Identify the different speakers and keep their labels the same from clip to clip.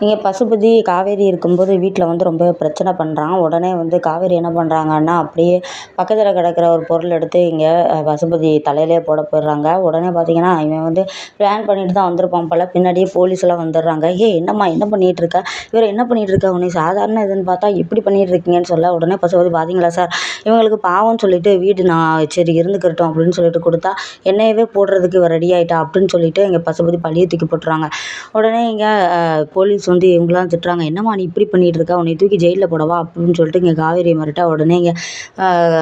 Speaker 1: இங்கே பசுபதி காவேரி இருக்கும்போது வீட்டில் வந்து ரொம்ப பிரச்சனை பண்ணுறான். உடனே வந்து காவேரி என்ன பண்ணுறாங்கன்னா, அப்படியே பக்கத்தில் கிடக்கிற ஒரு பொருள் எடுத்து இங்கே பசுபதி தலையிலே போட போயிடுறாங்க. உடனே பார்த்தீங்கன்னா, இவன் வந்து பிளான் பண்ணிட்டு தான் வந்திருப்பான் போல. பின்னாடியே போலீஸ்லாம் வந்துடுறாங்க. "ஏய் என்னம்மா என்ன பண்ணிகிட்டு இருக்க? இவர் என்ன பண்ணிகிட்டு இருக்க? உன்னை சாதாரண இதுன்னு பார்த்தா இப்படி பண்ணிட்டு இருக்கீங்கன்னு" சொல்ல, உடனே பசுபதி "பார்த்தீங்களா சார், இவங்களுக்கு பாவம்னு சொல்லிட்டு வீடு நான் சரி இருந்துக்கிறட்டும் அப்படின்னு சொல்லிட்டு கொடுத்தா, என்னையவே போடுறதுக்கு இவ ரெடி ஆயிட்டா" அப்படின்னு சொல்லிட்டு இங்கே பசுபதி பழிய தூக்கி போட்டுறாங்க. உடனே இங்கே போலீஸ் வந்து இவங்களாம் திட்டுறாங்க. "என்னம்மா நீ இப்படி பண்ணிட்டு இருக்க? உன்னை தூக்கி ஜெயிலில் போடவா?" அப்படின்னு சொல்லிட்டு இங்கே காவேரியை மிரட்ட, உடனே இங்கே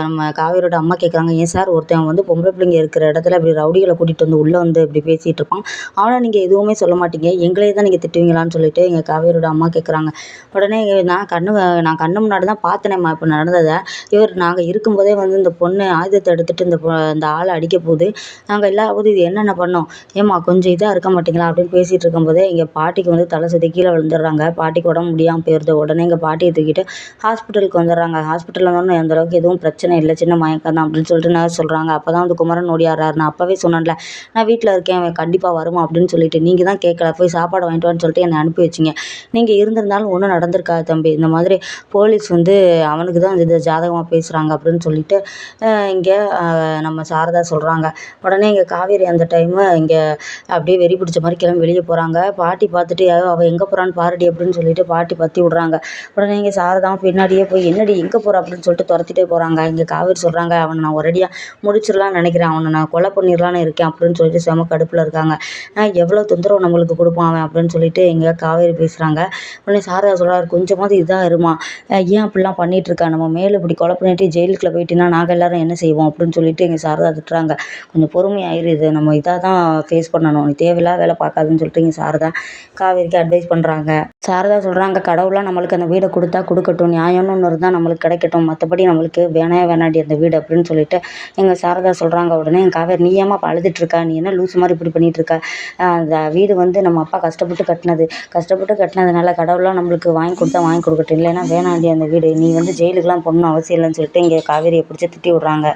Speaker 1: நம்ம காவேரியோட அம்மா கேட்குறாங்க, "ஏன் சார் ஒருத்தன் வந்து பொம்பளை பிள்ளைங்க இருக்கிற இடத்துல இப்படி ரவுடிகளை கூட்டிகிட்டு வந்து உள்ளே வந்து இப்படி பேசிகிட்டு இருப்பான். அவனை நீங்கள் எதுவுமே சொல்ல மாட்டீங்க. எங்களே தான் நீங்கள் திட்டுவீங்களான்னு" சொல்லிட்டு எங்கள் காவேரியோட அம்மா கேட்குறாங்க. உடனே நான் கண்ணு முன்னாடி தான் பார்த்தனேம்மா இப்போ நடந்ததை. நாங்கள் இருக்கும்போதே வந்து இந்த பொண்ணு ஆயுதத்தை எடுத்துகிட்டு இந்த ஆளை அடிக்க போகுது. நாங்கள் இல்லாதபோது இது என்னென்ன பண்ணோம்? ஏம்மா கொஞ்சம் இதாக இருக்க மாட்டீங்களா அப்படின்னு பேசிகிட்டு இருக்கும்போதே எங்கள் பாட்டிக்கு வந்து தலை சுத்தி கீழே விழுந்துடுறாங்க. பாட்டிக்கு உடம்பு முடியாமல் போயிடுது. உடனே எங்கள் பாட்டியை தூக்கிட்டு ஹாஸ்பிட்டலுக்கு வந்துடுறாங்க. ஹாஸ்பிட்டலில் வந்தோடனே அந்த அளவுக்கு எதுவும் பிரச்சனை இல்லை, சின்ன மயக்கம் தான் அப்படின்னு சொல்லிட்டு நர்ஸ் சொல்கிறாங்க. அப்போ தான் வந்து குமரன் ஓடியாடுறாரு. "நான் அப்போவே சொன்னேன்ல, நான் வீட்டில் இருக்கேன், அவன் கண்டிப்பாக வருவான் அப்படின்னு சொல்லிட்டு. நீங்கள் தான் கேட்கல, போய் சாப்பாடு வாங்கிட்டு வான்னு சொல்லிட்டு என்னை அனுப்பி வச்சிங்க. நீங்கள் இருந்திருந்தாலும் ஒன்றும் நடந்திருக்காது தம்பி. இந்த மாதிரி போலீஸ் வந்து அவனுக்கு தான் இது ஜாதகமாக பேசுகிறாங்க" அப்படின்னு சொல்லிட்டு இங்கே நம்ம சாரதா சொல்கிறாங்க. உடனே இங்கே காவேரி அந்த டைமு இங்கே அப்படியே வெறி பிடிச்ச மாதிரி கிளம்பி வெளியே போகிறாங்க. பாட்டி பார்த்துட்டு அவள் எங்கே போகிறான்னு பாருடி அப்படின்னு சொல்லிட்டு பாட்டி பற்றி விட்றாங்க. உடனே இங்கே சாரதாவும் பின்னாடியே போய் "என்னடி எங்கே போகிற?" அப்படின்னு சொல்லிட்டு துரத்திட்டே போகிறாங்க. இங்கே காவேரி சொல்கிறாங்க, "அவனை நான் ஒரேடியாக முடிச்சிடலான்னு நினைக்கிறேன். அவனை நான் கொலை பண்ணிடலான்னு இருக்கேன்" அப்படின்னு சொல்லிட்டு செம கடுப்பில் இருக்காங்க. எவ்வளோ தொந்தரவு நம்மளுக்கு கொடுப்பான் அவன் அப்படின்னு சொல்லிட்டு இங்கே காவேரி பேசுகிறாங்க. உடனே சாரதா சொல்கிறாரு, "கொஞ்சமாவது இதாக இருமா, ஏன் அப்படிலாம் பண்ணிகிட்டு இருக்கா? நம்ம மேலே இப்படி கொலை பண்ணிட்டு ஜெயிலுக்குள்ளே போயிட்டீங்கன்னா நாங்கள் எல்லாரும் என்ன செய்வோம்?" அப்படின்னு சொல்லிட்டு எங்கள் சாரதா திட்டுறாங்க. "கொஞ்சம் பொறுமையாயிரு, இது நம்ம இதாக தான் ஃபேஸ் பண்ணணும், நீ தேவையில்லாத வேலை பார்க்காதுன்னு" சொல்லிட்டு இங்கே சாரதா காவேரிக்கு அட்வைஸ் பண்ணுறாங்க. சாரதா சொல்கிறாங்க, "கடவுளாக நம்மளுக்கு அந்த வீடை கொடுத்தா கொடுக்கட்டும், நியாயம்னு ஒன்று இருந்தால் நம்மளுக்கு கிடைக்கட்டும், மற்றபடி நம்மளுக்கு வேணாண்டி அந்த வீடு" அப்படின்னு சொல்லிட்டு எங்கள் சாரதா சொல்கிறாங்க. உடனே என் காவேரி, "நீ ஏம்மா இப்போ அழுதுட்ருக்கா? நீ என்ன லூசு மாதிரி இப்படி பண்ணிகிட்டு இருக்க? அந்த வீடு வந்து நம்ம அப்பா கஷ்டப்பட்டு கட்டினதுனால கடவுளாக நம்மளுக்கு வாங்கி கொடுத்தா வாங்கி கொடுக்கட்டும், இல்லைன்னா வேணாண்டி அந்த வீடு, நீ வந்து ஜெயிலுக்கெலாம் போகணும்னு அவசியம் இல்லைன்னு" சொல்லிட்டு இங்கே காவேரியை பிடிச்சி திட்டி விட்றாங்க.